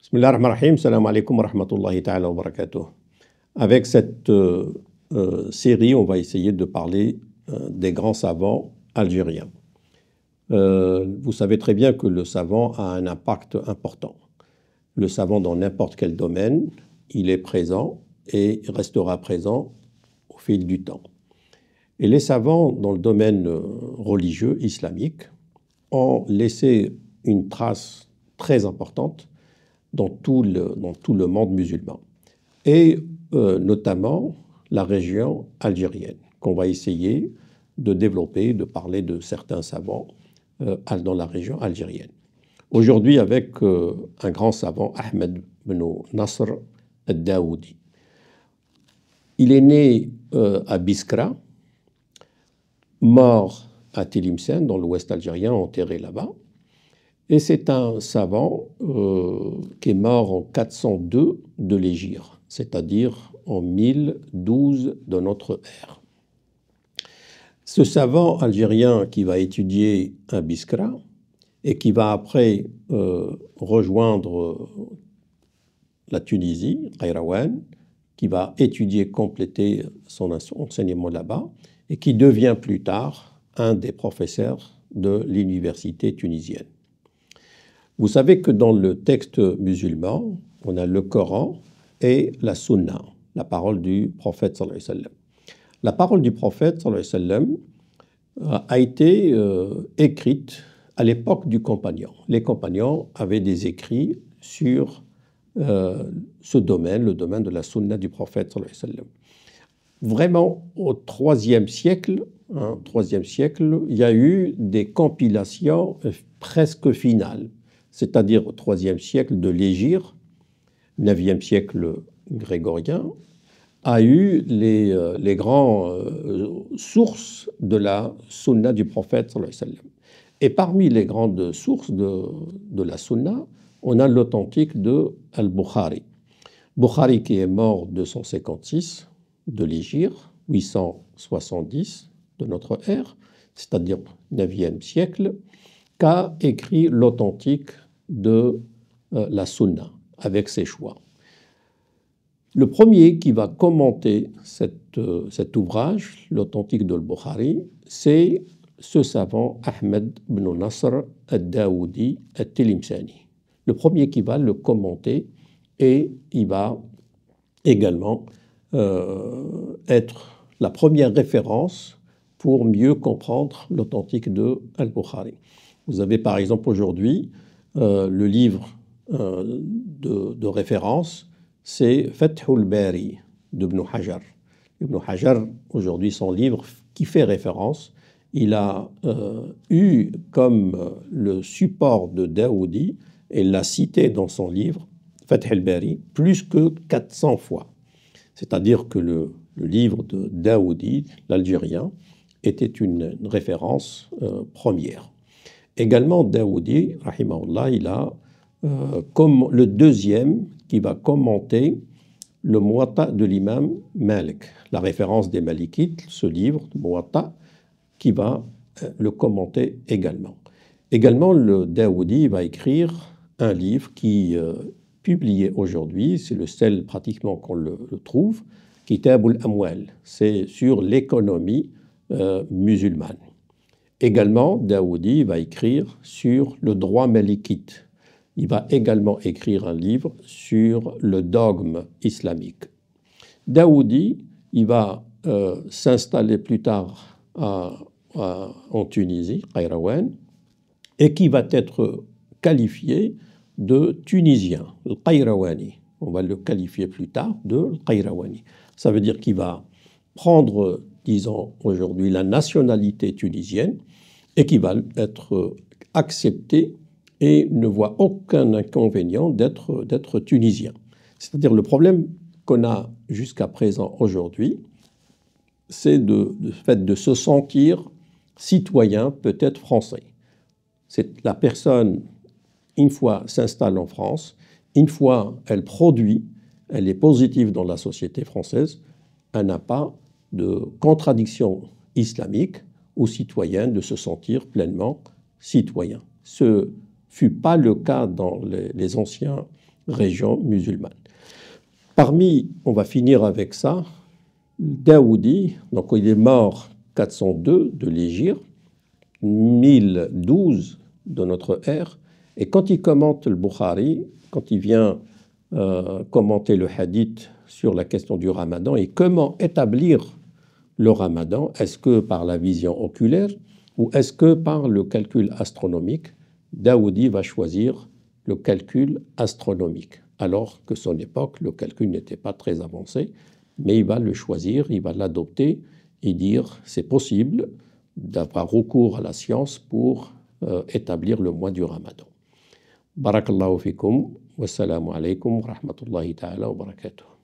Bismillah ar-Rahman ar-Rahim, salam alaikum wa rahmatullahi ta'ala wa barakatuh. Avec cette série, on va essayer de parler des grands savants algériens. Vous savez très bien que le savant a un impact important. Le savant dans n'importe quel domaine, il est présent et il restera présent au fil du temps. Et les savants dans le domaine religieux islamique ont laissé une trace très importante dans tout le monde musulman, et notamment la région algérienne, qu'on va essayer de développer, de parler de certains savants dans la région algérienne. Aujourd'hui, avec un grand savant, Ahmed Ben Nasr al-Daoudi. Il est né à Biskra, mort à Tlemcen, dans l'ouest algérien, enterré là-bas. Et c'est un savant qui est mort en 402 de l'Hégire, c'est-à-dire en 1012 de notre ère. Ce savant algérien qui va étudier à Biskra et qui va après rejoindre la Tunisie, Qayrawan, qui va étudier, compléter son enseignement là-bas et qui devient plus tard un des professeurs de l'université tunisienne. Vous savez que dans le texte musulman, on a le Coran et la Sunna, la parole du prophète sallallahu alayhi wa sallam. La parole du prophète sallallahu alayhi wa sallam a été écrite à l'époque du compagnon. Les compagnons avaient des écrits sur ce domaine, le domaine de la Sunna du prophète sallallahu alayhi wa sallam. Vraiment, au IIIe siècle, il y a eu des compilations presque finales. C'est-à-dire au IIIe siècle de l'Hégire, 9e siècle grégorien, a eu les grandes sources de la sunna du prophète sallallahu alayhi wa sallam. Et parmi les grandes sources de la sunna, on a l'authentique de Al-Bukhari. Bukhari qui est mort 256 de l'Hégire, 870 de notre ère, c'est-à-dire 9e siècle, qu'a écrit l'authentique de la Sunna, avec ses choix. Le premier qui va commenter cet ouvrage, l'authentique de Bukhari, c'est ce savant Ahmed Ben Nasr al-Daoudi al-Tlemceni. Le premier qui va le commenter, et il va également être la première référence pour mieux comprendre l'authentique de Al-Bukhari. Vous avez par exemple aujourd'hui le livre de référence, c'est Fathul Bari d'Ibn Hajar. Ibn Hajar, aujourd'hui, son livre qui fait référence, il a eu comme le support de Daoudi, et l'a cité dans son livre, Fathul Bari, plus que 400 fois. C'est-à-dire que le livre de Daoudi, l'Algérien, était une référence première. Également, Daoudi, rahimahullah, il a comme le deuxième qui va commenter le Muwatta de l'imam Malik, la référence des Malikites, ce livre, Muwatta, qui va le commenter également. Également, le Daoudi va écrire un livre qui est publié aujourd'hui, c'est le seul pratiquement qu'on le trouve, Kitab al-Amwal, c'est sur l'économie musulmane. Également, Daoudi va écrire sur le droit malikite. Il va également écrire un livre sur le dogme islamique. Daoudi, il va s'installer plus tard en Tunisie, Qayrawan, et qui va être qualifié de Tunisien, le Qayrawani. On va le qualifier plus tard de Qayrawani. Ça veut dire qu'il va prendre, disons aujourd'hui, la nationalité tunisienne et qui va être accepté et ne voit aucun inconvénient d'être tunisien. C'est-à-dire le problème qu'on a jusqu'à présent aujourd'hui, c'est le fait de se sentir citoyen, peut-être français. C'est la personne, une fois s'installe en France, une fois elle produit, elle est positive dans la société française, elle n'a pas de contradiction islamique aux citoyens de se sentir pleinement citoyen. Ce fut pas le cas dans les anciens régions musulmanes. Parmi, on va finir avec ça, Daoudi, donc il est mort 402 de l'Hégire, 1012 de notre ère, et quand il commente le Bukhari, quand il vient commenter le hadith sur la question du ramadan et comment établir le ramadan, est-ce que par la vision oculaire ou est-ce que par le calcul astronomique, Daoudi va choisir le calcul astronomique, alors que son époque, le calcul n'était pas très avancé, mais il va le choisir, il va l'adopter et dire c'est possible d'avoir recours à la science pour établir le mois du ramadan. Barakallahu fikum, wassalamu alaikum wa rahmatullahi ta'ala wa barakatuh.